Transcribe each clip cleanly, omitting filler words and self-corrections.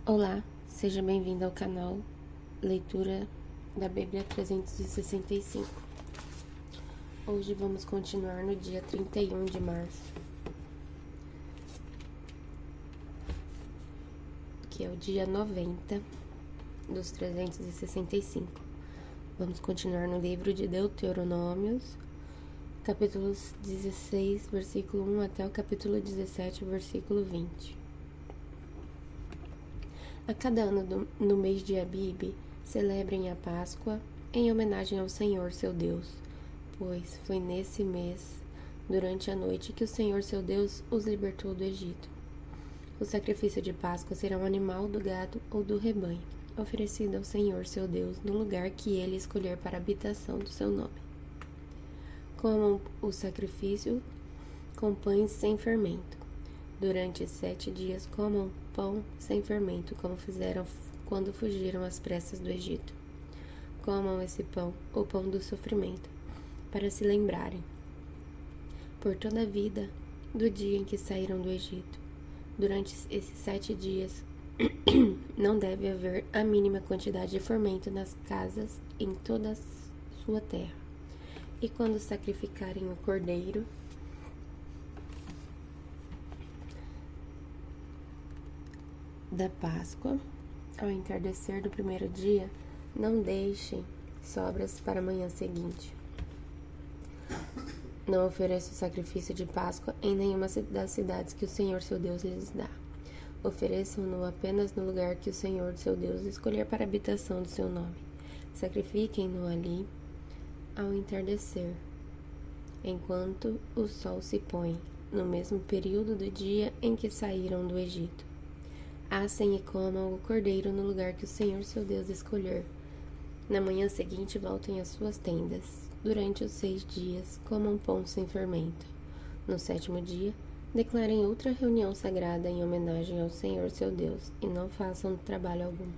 Olá, seja bem-vindo ao canal Leitura da Bíblia 365. Hoje vamos continuar no dia 31 de março, que é o dia 90 dos 365. Vamos continuar no livro de Deuteronômios, capítulos 16, versículo 1 até o capítulo 17, versículo 20. A cada ano no mês de Abibe, celebrem a Páscoa em homenagem ao Senhor seu Deus, pois foi nesse mês, durante a noite, que o Senhor seu Deus os libertou do Egito. O sacrifício de Páscoa será um animal do gado ou do rebanho, oferecido ao Senhor seu Deus no lugar que ele escolher para a habitação do seu nome. Comam o sacrifício com pães sem fermento. Durante 7 dias comam pão sem fermento, como fizeram quando fugiram às pressas do Egito. Comam esse pão, o pão do sofrimento, para se lembrarem, por toda a vida, do dia em que saíram do Egito. Durante esses 7 dias, não deve haver a mínima quantidade de fermento nas casas em toda a sua terra. E quando sacrificarem o cordeiro da Páscoa, ao entardecer do primeiro dia, não deixem sobras para a manhã seguinte. Não ofereça o sacrifício de Páscoa em nenhuma das cidades que o Senhor seu Deus lhes dá. Ofereçam-no apenas no lugar que o Senhor seu Deus escolher para a habitação do seu nome. Sacrifiquem-no ali ao entardecer, enquanto o sol se põe, no mesmo período do dia em que saíram do Egito. Assem e comam o cordeiro no lugar que o Senhor seu Deus escolher. Na manhã seguinte voltem às suas tendas. Durante os 6 dias, comam pão sem fermento. No 7º dia, declarem outra reunião sagrada em homenagem ao Senhor seu Deus, e não façam trabalho algum.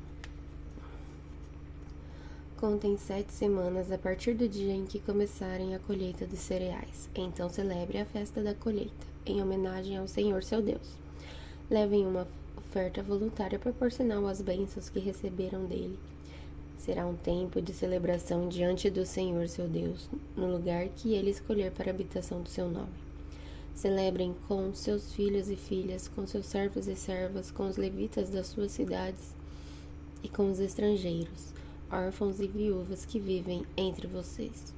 Contem 7 semanas a partir do dia em que começarem a colheita dos cereais. Então celebre a festa da colheita, em homenagem ao Senhor seu Deus. Levem uma oferta voluntária proporcional às bênçãos que receberam dele. Será um tempo de celebração diante do Senhor seu Deus, no lugar que ele escolher para a habitação do seu nome. Celebrem com seus filhos e filhas, com seus servos e servas, com os levitas das suas cidades e com os estrangeiros, órfãos e viúvas que vivem entre vocês.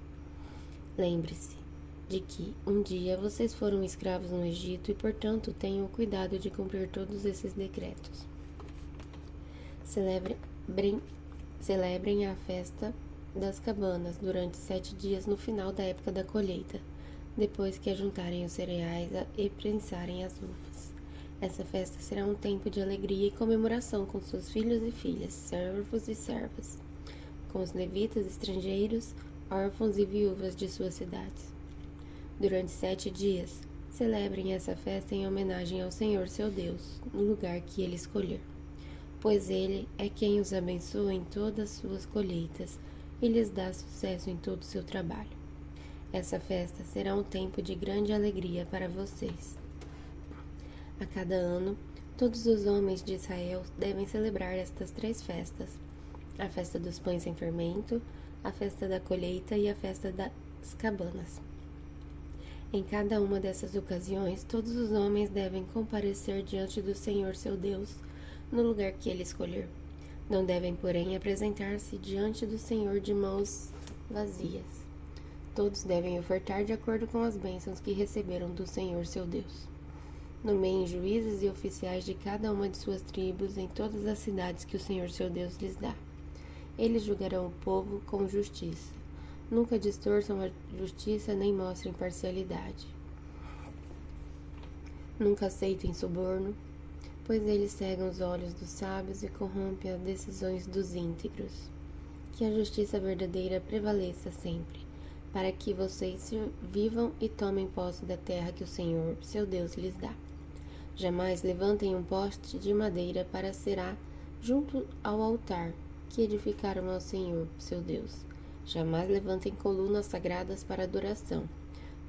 Lembre-se de que um dia vocês foram escravos no Egito e, portanto, tenham o cuidado de cumprir todos esses decretos. Celebrem a festa das cabanas durante 7 dias no final da época da colheita, depois que ajuntarem os cereais e prensarem as uvas. Essa festa será um tempo de alegria e comemoração com seus filhos e filhas, servos e servas, com os levitas estrangeiros, órfãos e viúvas de suas cidades. Durante 7 dias, celebrem essa festa em homenagem ao Senhor seu Deus, no lugar que ele escolher, pois ele é quem os abençoa em todas as suas colheitas e lhes dá sucesso em todo o seu trabalho. Essa festa será um tempo de grande alegria para vocês. A cada ano, todos os homens de Israel devem celebrar estas 3 festas: a festa dos pães sem fermento, a festa da colheita e a festa das cabanas. Em cada uma dessas ocasiões, todos os homens devem comparecer diante do Senhor seu Deus, no lugar que ele escolher. Não devem, porém, apresentar-se diante do Senhor de mãos vazias. Todos devem ofertar de acordo com as bênçãos que receberam do Senhor seu Deus. Nomeiem juízes e oficiais de cada uma de suas tribos em todas as cidades que o Senhor seu Deus lhes dá. Eles julgarão o povo com justiça. Nunca distorçam a justiça nem mostrem parcialidade. Nunca aceitem suborno, pois eles cegam os olhos dos sábios e corrompem as decisões dos íntegros. Que a justiça verdadeira prevaleça sempre, para que vocês vivam e tomem posse da terra que o Senhor, seu Deus, lhes dá. Jamais levantem um poste de madeira para será junto ao altar que edificaram ao Senhor, seu Deus. Jamais levantem colunas sagradas para adoração,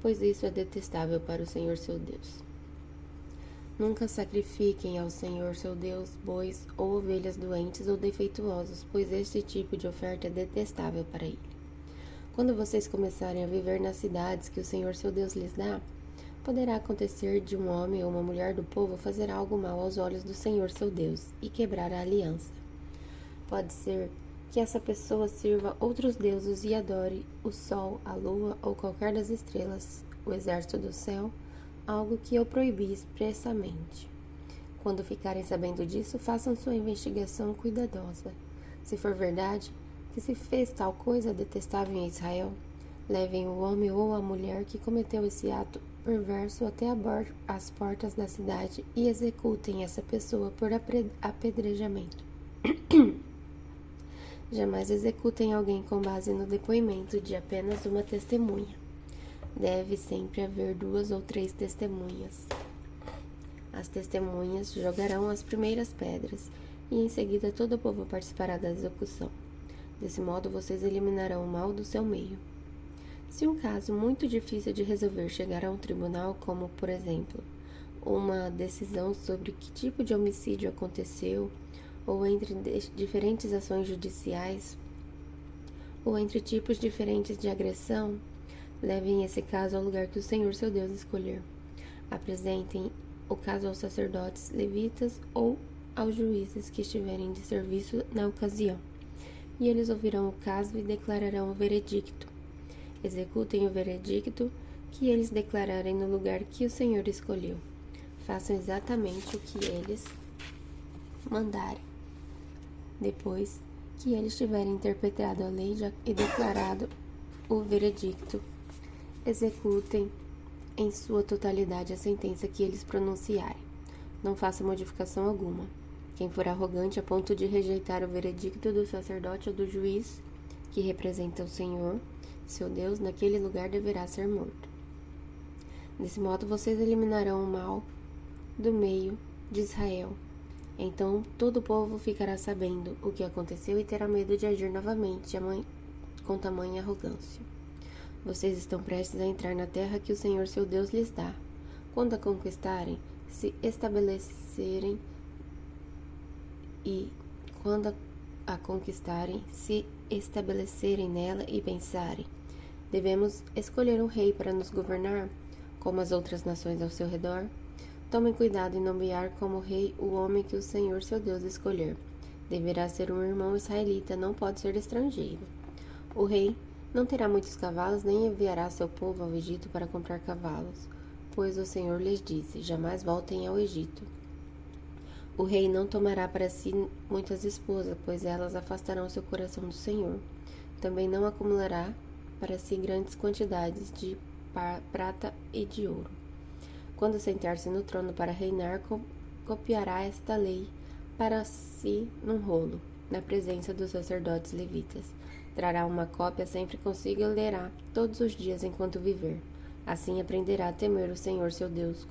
pois isso é detestável para o Senhor seu Deus. Nunca sacrifiquem ao Senhor seu Deus bois ou ovelhas doentes ou defeituosos, pois este tipo de oferta é detestável para ele. Quando vocês começarem a viver nas cidades que o Senhor seu Deus lhes dá, poderá acontecer de um homem ou uma mulher do povo fazer algo mal aos olhos do Senhor seu Deus e quebrar a aliança. Pode ser que essa pessoa sirva outros deuses e adore o sol, a lua ou qualquer das estrelas, o exército do céu, algo que eu proibi expressamente. Quando ficarem sabendo disso, façam sua investigação cuidadosa. Se for verdade que se fez tal coisa detestável em Israel, levem o homem ou a mulher que cometeu esse ato perverso até as portas da cidade e executem essa pessoa por apedrejamento. Jamais executem alguém com base no depoimento de apenas uma testemunha. Deve sempre haver 2 ou 3 testemunhas. As testemunhas jogarão as primeiras pedras e em seguida todo o povo participará da execução. Desse modo vocês eliminarão o mal do seu meio. Se um caso muito difícil de resolver chegar a um tribunal, como, por exemplo, uma decisão sobre que tipo de homicídio aconteceu, ou entre diferentes ações judiciais, ou entre tipos diferentes de agressão, levem esse caso ao lugar que o Senhor seu Deus escolher. Apresentem o caso aos sacerdotes, levitas ou aos juízes que estiverem de serviço na ocasião, e eles ouvirão o caso e declararão o veredicto. Executem o veredicto que eles declararem no lugar que o Senhor escolheu. Façam exatamente o que eles mandarem. Depois que eles tiverem interpretado a lei e declarado o veredicto, executem em sua totalidade a sentença que eles pronunciarem. Não faça modificação alguma. Quem for arrogante a ponto de rejeitar o veredicto do sacerdote ou do juiz, que representa o Senhor, seu Deus, naquele lugar deverá ser morto. Desse modo vocês eliminarão o mal do meio de Israel. Então todo o povo ficará sabendo o que aconteceu e terá medo de agir novamente com tamanha arrogância. Vocês estão prestes a entrar na terra que o Senhor seu Deus lhes dá. Quando a conquistarem, se estabelecerem nela e pensarem: devemos escolher um rei para nos governar, como as outras nações ao seu redor? Tomem cuidado em nomear como rei o homem que o Senhor seu Deus escolher. Deverá ser um irmão israelita, não pode ser estrangeiro. O rei não terá muitos cavalos, nem enviará seu povo ao Egito para comprar cavalos, pois o Senhor lhes disse: jamais voltem ao Egito. O rei não tomará para si muitas esposas, pois elas afastarão seu coração do Senhor. Também não acumulará para si grandes quantidades de prata e de ouro. Quando sentar-se no trono para reinar, copiará esta lei para si num rolo, na presença dos sacerdotes levitas. Trará uma cópia sempre consigo e lerá todos os dias enquanto viver. Assim aprenderá a temer o Senhor seu Deus,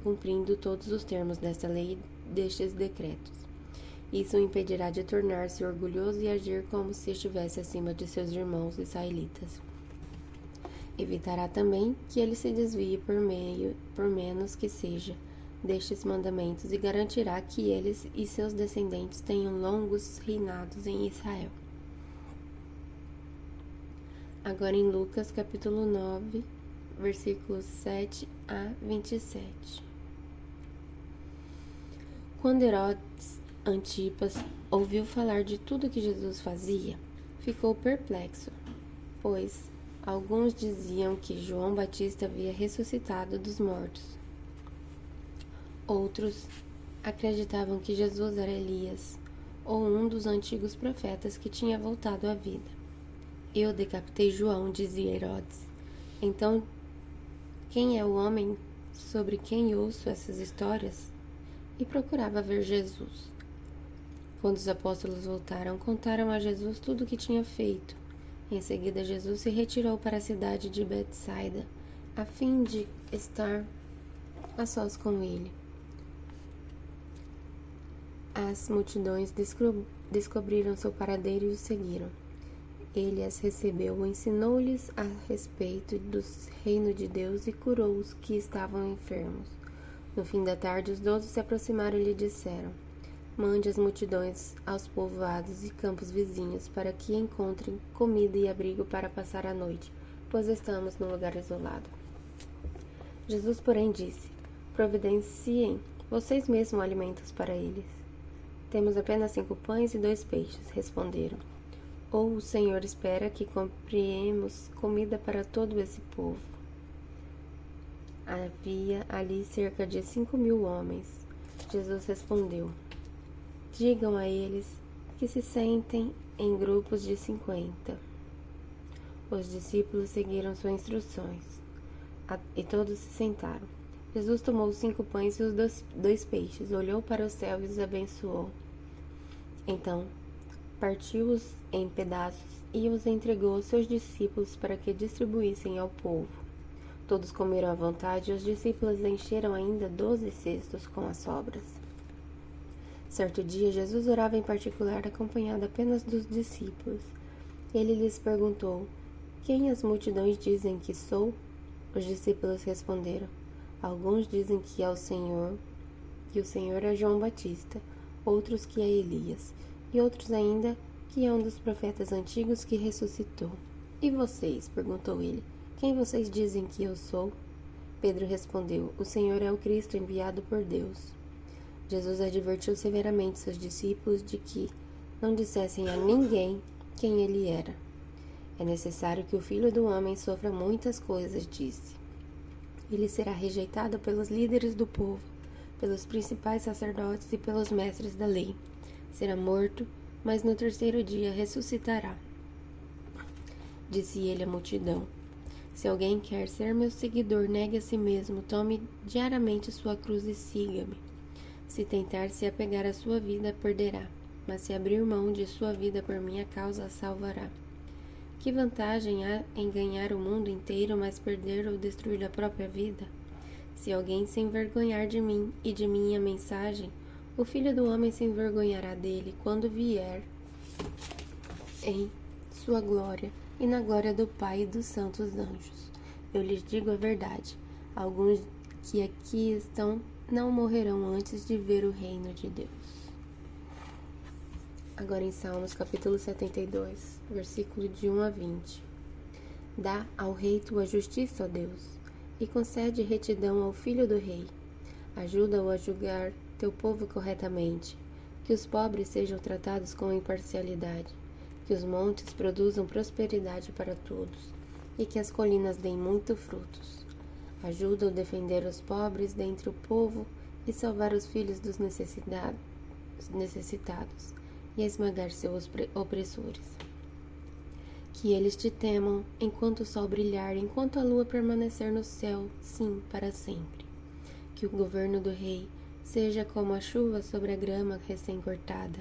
cumprindo todos os termos desta lei e destes decretos. Isso o impedirá de tornar-se orgulhoso e agir como se estivesse acima de seus irmãos israelitas. Evitará também que ele se desvie por menos que seja, destes mandamentos e garantirá que eles e seus descendentes tenham longos reinados em Israel. Agora em Lucas capítulo 9, versículos 7 a 27. Quando Herodes Antipas ouviu falar de tudo que Jesus fazia, ficou perplexo, pois alguns diziam que João Batista havia ressuscitado dos mortos. Outros acreditavam que Jesus era Elias, ou um dos antigos profetas que tinha voltado à vida. Eu decapitei João, dizia Herodes. Então, quem é o homem sobre quem ouço essas histórias? E procurava ver Jesus. Quando os apóstolos voltaram, contaram a Jesus tudo o que tinha feito. Em seguida, Jesus se retirou para a cidade de Betsaida, a fim de estar a sós com ele. As multidões descobriram seu paradeiro e o seguiram. Ele as recebeu, ensinou-lhes a respeito do reino de Deus e curou os que estavam enfermos. No fim da tarde, os 12 se aproximaram e lhe disseram: Mande as multidões aos povoados e campos vizinhos para que encontrem comida e abrigo para passar a noite, pois estamos num lugar isolado. Jesus, porém, disse: Providenciem vocês mesmos alimentos para eles. Temos apenas 5 pães e 2 peixes, responderam. Ou o Senhor espera que compremos comida para todo esse povo? Havia ali cerca de 5.000 homens. Jesus respondeu: Digam a eles que se sentem em grupos de 50. Os discípulos seguiram suas instruções e todos se sentaram. Jesus tomou os 5 pães e os 2 peixes, olhou para o céu e os abençoou. Então, partiu-os em pedaços e os entregou aos seus discípulos para que distribuíssem ao povo. Todos comeram à vontade e os discípulos encheram ainda 12 cestos com as sobras. Certo dia, Jesus orava em particular, acompanhado apenas dos discípulos. Ele lhes perguntou: Quem as multidões dizem que sou? Os discípulos responderam: Alguns dizem que é o Senhor, que o Senhor é João Batista, outros que é Elias, e outros ainda que é um dos profetas antigos que ressuscitou. E vocês? Perguntou ele. Quem vocês dizem que eu sou? Pedro respondeu: O Senhor é o Cristo enviado por Deus. Jesus advertiu severamente seus discípulos de que não dissessem a ninguém quem ele era. É necessário que o Filho do Homem sofra muitas coisas, disse. Ele será rejeitado pelos líderes do povo, pelos principais sacerdotes e pelos mestres da lei. Será morto, mas no 3º dia ressuscitará. Disse ele à multidão: Se alguém quer ser meu seguidor, negue a si mesmo, tome diariamente sua cruz e siga-me. Se tentar se apegar à sua vida, perderá, mas se abrir mão de sua vida por minha causa, a salvará. Que vantagem há em ganhar o mundo inteiro, mas perder ou destruir a própria vida? Se alguém se envergonhar de mim e de minha mensagem, o Filho do Homem se envergonhará dele quando vier em sua glória e na glória do Pai e dos santos anjos. Eu lhes digo a verdade: alguns que aqui estão não morrerão antes de ver o reino de Deus. Agora em Salmos capítulo 72, versículo de 1 a 20. Dá ao rei tua justiça, ó Deus, e concede retidão ao filho do rei. Ajuda-o a julgar teu povo corretamente, que os pobres sejam tratados com imparcialidade, que os montes produzam prosperidade para todos, e que as colinas deem muito frutos. Ajuda-o a defender os pobres dentre o povo e salvar os filhos dos necessitados, e a esmagar seus opressores. Que eles te temam enquanto o sol brilhar, enquanto a lua permanecer no céu, sim, para sempre. Que o governo do rei seja como a chuva sobre a grama recém-cortada,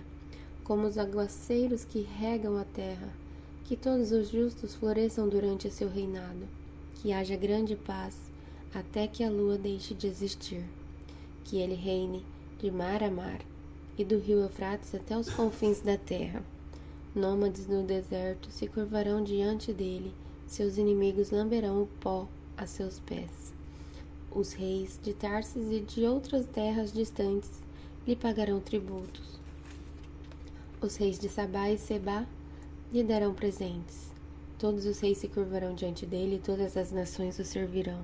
como os aguaceiros que regam a terra, que todos os justos floresçam durante seu reinado, que haja grande paz até que a lua deixe de existir, que ele reine de mar a mar e do rio Eufrates até os confins da terra. Nômades no deserto se curvarão diante dele, seus inimigos lamberão o pó a seus pés. Os reis de Tarsis e de outras terras distantes lhe pagarão tributos. Os reis de Sabá e Sebá lhe darão presentes. Todos os reis se curvarão diante dele e todas as nações o servirão.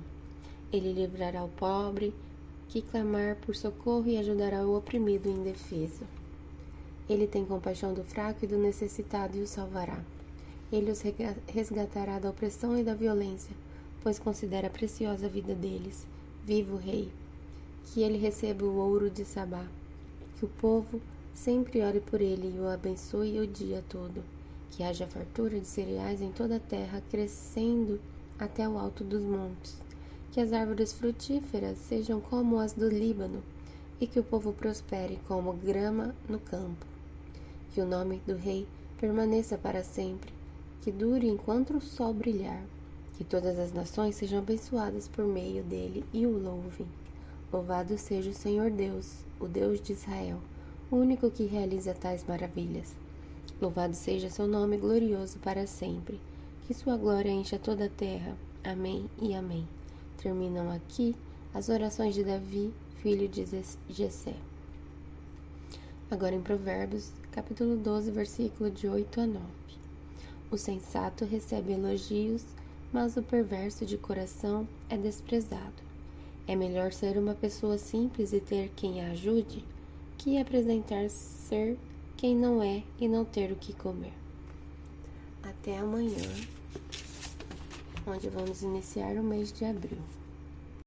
Ele livrará o pobre que clamar por socorro e ajudará o oprimido e indefeso. Ele tem compaixão do fraco e do necessitado e o salvará. Ele os resgatará da opressão e da violência, pois considera preciosa a vida deles. Viva o rei! Que ele receba o ouro de Sabá. Que o povo sempre ore por ele e o abençoe o dia todo. Que haja fartura de cereais em toda a terra, crescendo até o alto dos montes. Que as árvores frutíferas sejam como as do Líbano, e que o povo prospere como grama no campo. Que o nome do rei permaneça para sempre, que dure enquanto o sol brilhar. Que todas as nações sejam abençoadas por meio dele e o louvem. Louvado seja o Senhor Deus, o Deus de Israel, o único que realiza tais maravilhas. Louvado seja seu nome glorioso para sempre. Que sua glória encha toda a terra. Amém e amém. Terminam aqui as orações de Davi, filho de Jessé. Agora em Provérbios, capítulo 12, versículo de 8 a 9. O sensato recebe elogios, mas o perverso de coração é desprezado. É melhor ser uma pessoa simples e ter quem a ajude, que apresentar ser quem não é e não ter o que comer. Até amanhã, onde vamos iniciar o mês de abril.